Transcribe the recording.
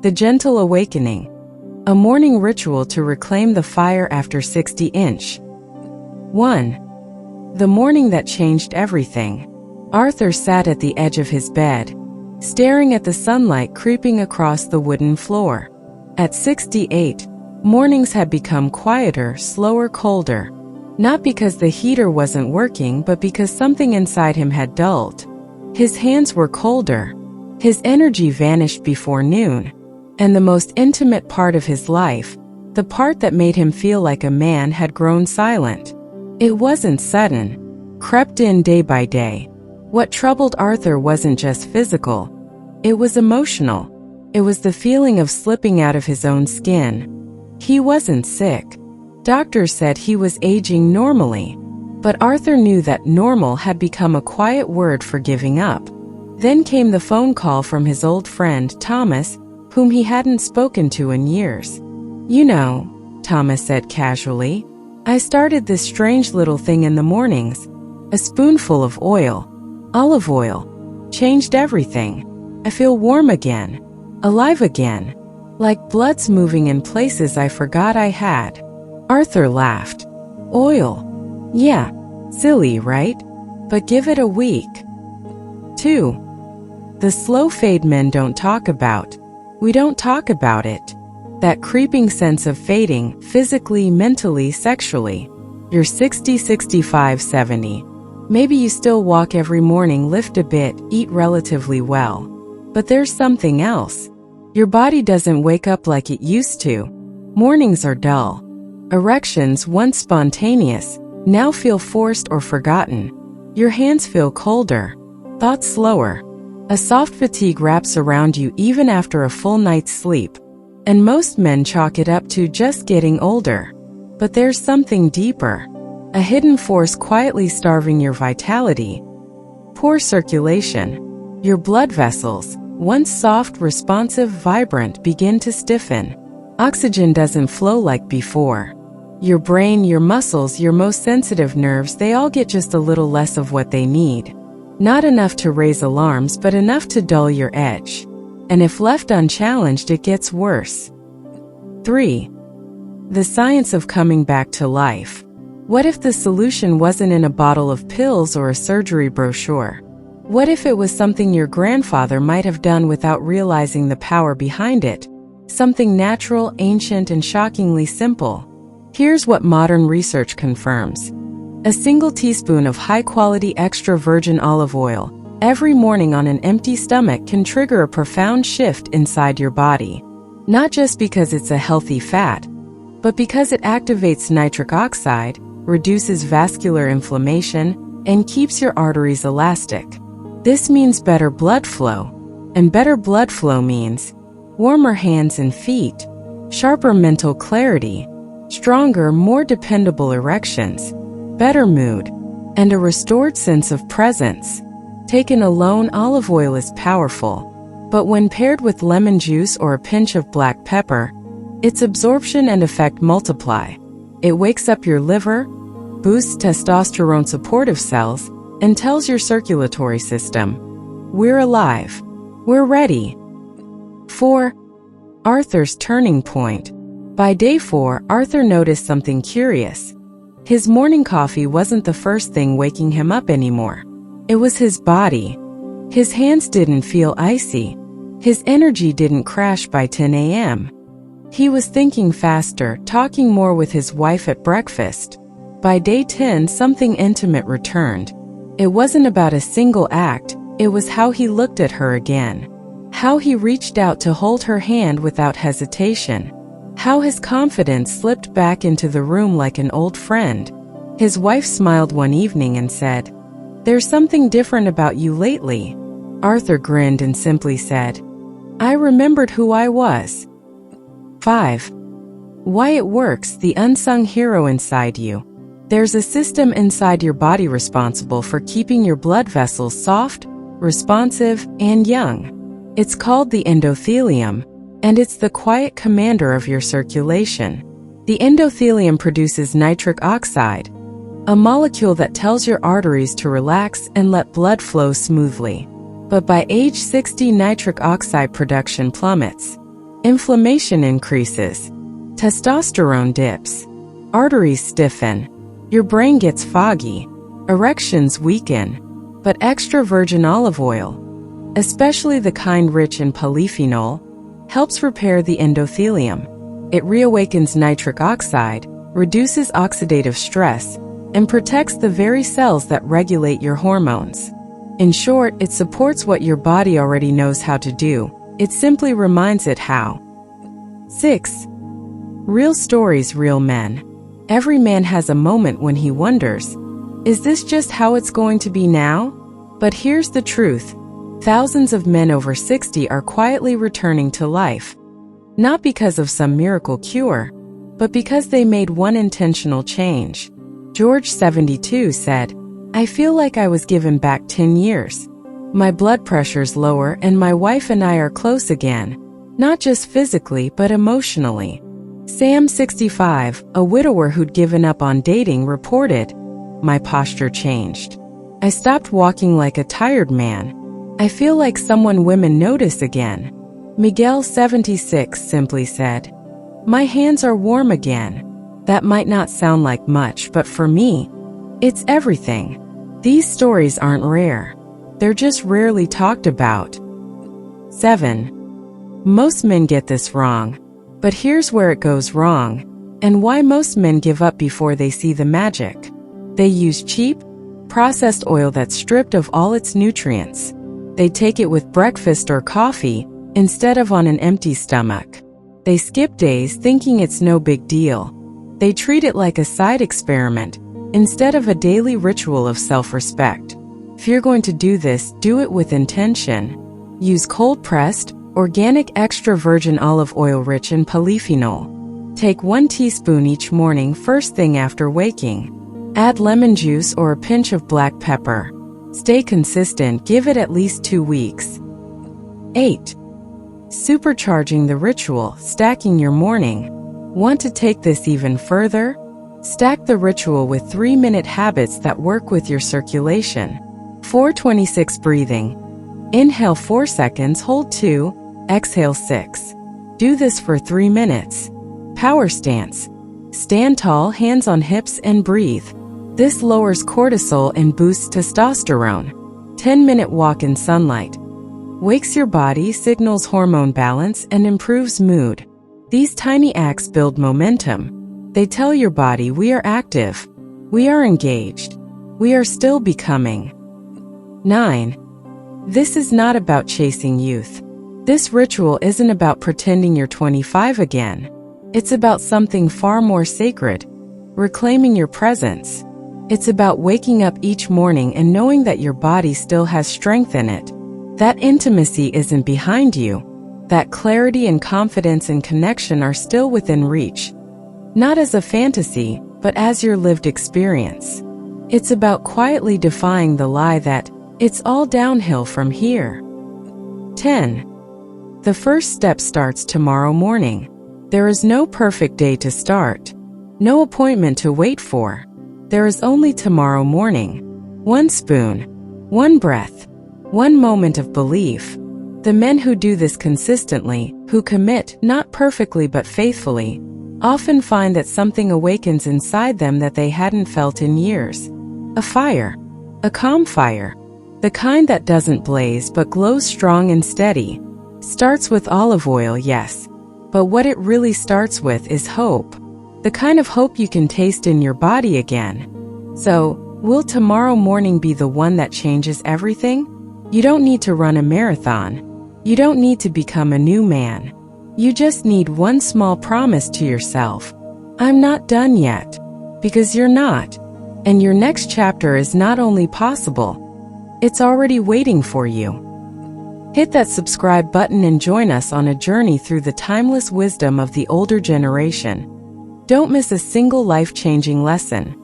The Gentle Awakening. A morning ritual to reclaim the fire after 60-inch. 1. The morning that changed everything. Arthur sat at the edge of his bed, staring at the sunlight creeping across the wooden floor. At 68, mornings had become quieter, slower, colder. Not because the heater wasn't working, but because something inside him had dulled. His hands were colder. His energy vanished before noon. And the most intimate part of his life, the part that made him feel like a man, had grown silent. It wasn't sudden, crept in day by day. What troubled Arthur wasn't just physical. It was emotional. It was the feeling of slipping out of his own skin. He wasn't sick. Doctors said he was aging normally. But Arthur knew that normal had become a quiet word for giving up. Then came the phone call from his old friend, Thomas, whom he hadn't spoken to in years. "You know," Thomas said casually, "I started this strange little thing in the mornings. A spoonful of oil, olive oil, changed everything. I feel warm again, alive again, like blood's moving in places I forgot I had." Arthur laughed. "Oil? Yeah, silly, right? But give it a week." 2. The slow fade men don't talk about. We don't talk about it. That creeping sense of fading, physically, mentally, sexually. You're 60, 65, 70. Maybe you still walk every morning, lift a bit, eat relatively well. But there's something else. Your body doesn't wake up like it used to. Mornings are dull. Erections, once spontaneous, now feel forced or forgotten. Your hands feel colder. Thoughts slower. A soft fatigue wraps around you even after a full night's sleep. And most men chalk it up to just getting older. But there's something deeper. A hidden force quietly starving your vitality. Poor circulation. Your blood vessels, once soft, responsive, vibrant, begin to stiffen. Oxygen doesn't flow like before. Your brain, your muscles, your most sensitive nerves, they all get just a little less of what they need. Not enough to raise alarms, but enough to dull your edge. And if left unchallenged, it gets worse. 3. The science of coming back to life. What if the solution wasn't in a bottle of pills or a surgery brochure? What if it was something your grandfather might have done without realizing the power behind it? Something natural, ancient, and shockingly simple. Here's what modern research confirms. A single teaspoon of high-quality extra virgin olive oil every morning on an empty stomach can trigger a profound shift inside your body. Not just because it's a healthy fat, but because it activates nitric oxide, reduces vascular inflammation, and keeps your arteries elastic. This means better blood flow. And better blood flow means warmer hands and feet, sharper mental clarity, stronger, more dependable erections, better mood, and a restored sense of presence. Taken alone, olive oil is powerful, but when paired with lemon juice or a pinch of black pepper, its absorption and effect multiply. It wakes up your liver, boosts testosterone supportive cells, and tells your circulatory system, "We're alive. We're ready." 4. Arthur's turning point. By day 4, Arthur noticed something curious. His morning coffee wasn't the first thing waking him up anymore. It was his body. His hands didn't feel icy. His energy didn't crash by 10 a.m. He was thinking faster, talking more with his wife at breakfast. By day 10, something intimate returned. It wasn't about a single act, it was how he looked at her again. How he reached out to hold her hand without hesitation. How his confidence slipped back into the room like an old friend. His wife smiled one evening and said, "There's something different about you lately." Arthur grinned and simply said, "I remembered who I was." 5. Why it works, the unsung hero inside you. There's a system inside your body responsible for keeping your blood vessels soft, responsive, and young. It's called the endothelium, and it's the quiet commander of your circulation. The endothelium produces nitric oxide, a molecule that tells your arteries to relax and let blood flow smoothly. But by age 60, nitric oxide production plummets. Inflammation increases. Testosterone dips. Arteries stiffen. Your brain gets foggy. Erections weaken. But extra virgin olive oil, especially the kind rich in polyphenol, helps repair the endothelium. It reawakens nitric oxide, reduces oxidative stress, and protects the very cells that regulate your hormones. In short, it supports what your body already knows how to do. It simply reminds it how. 6. Real stories, real men. Every man has a moment when he wonders, is this just how it's going to be now? But here's the truth. Thousands of men over 60 are quietly returning to life. Not because of some miracle cure, but because they made one intentional change. George, 72, said, "I feel like I was given back 10 years. My blood pressure's lower and my wife and I are close again. Not just physically, but emotionally." Sam, 65, a widower who'd given up on dating, reported, "My posture changed. I stopped walking like a tired man. I feel like someone women notice again." Miguel, 76, simply said, "My hands are warm again." That might not sound like much, but for me, it's everything. These stories aren't rare. They're just rarely talked about. 7. Most men get this wrong. But here's where it goes wrong, and why most men give up before they see the magic. They use cheap, processed oil that's stripped of all its nutrients. They take it with breakfast or coffee instead of on an empty stomach. They skip days thinking it's no big deal. They treat it like a side experiment instead of a daily ritual of self-respect. If you're going to do this, do it with intention. Use cold-pressed, organic extra virgin olive oil rich in polyphenol. Take 1 teaspoon each morning first thing after waking. Add lemon juice or a pinch of black pepper. Stay consistent, give it at least 2 weeks. 8. Supercharging the ritual, stacking your morning. Want to take this even further? Stack the ritual with 3-minute habits that work with your circulation. 426 breathing. Inhale 4 seconds, hold 2, exhale 6. Do this for 3 minutes. Power stance. Stand tall, hands on hips, and breathe. This lowers cortisol and boosts testosterone. 10-minute walk in sunlight. Wakes your body, signals hormone balance, and improves mood. These tiny acts build momentum. They tell your body we are active. We are engaged. We are still becoming. 9. This is not about chasing youth. This ritual isn't about pretending you're 25 again. It's about something far more sacred, reclaiming your presence. It's about waking up each morning and knowing that your body still has strength in it. That intimacy isn't behind you. That clarity and confidence and connection are still within reach. Not as a fantasy, but as your lived experience. It's about quietly defying the lie that it's all downhill from here. 10. The first step starts tomorrow morning. There is no perfect day to start. No appointment to wait for. There is only tomorrow morning. 1 spoon. 1 breath. 1 moment of belief. The men who do this consistently, who commit, not perfectly but faithfully, often find that something awakens inside them that they hadn't felt in years. A fire. A calm fire. The kind that doesn't blaze but glows strong and steady. Starts with olive oil, yes. But what it really starts with is hope. The kind of hope you can taste in your body again. So, will tomorrow morning be the one that changes everything? You don't need to run a marathon. You don't need to become a new man. You just need one small promise to yourself. I'm not done yet. Because you're not. And your next chapter is not only possible, it's already waiting for you. Hit that subscribe button and join us on a journey through the timeless wisdom of the older generation. Don't miss a single life-changing lesson.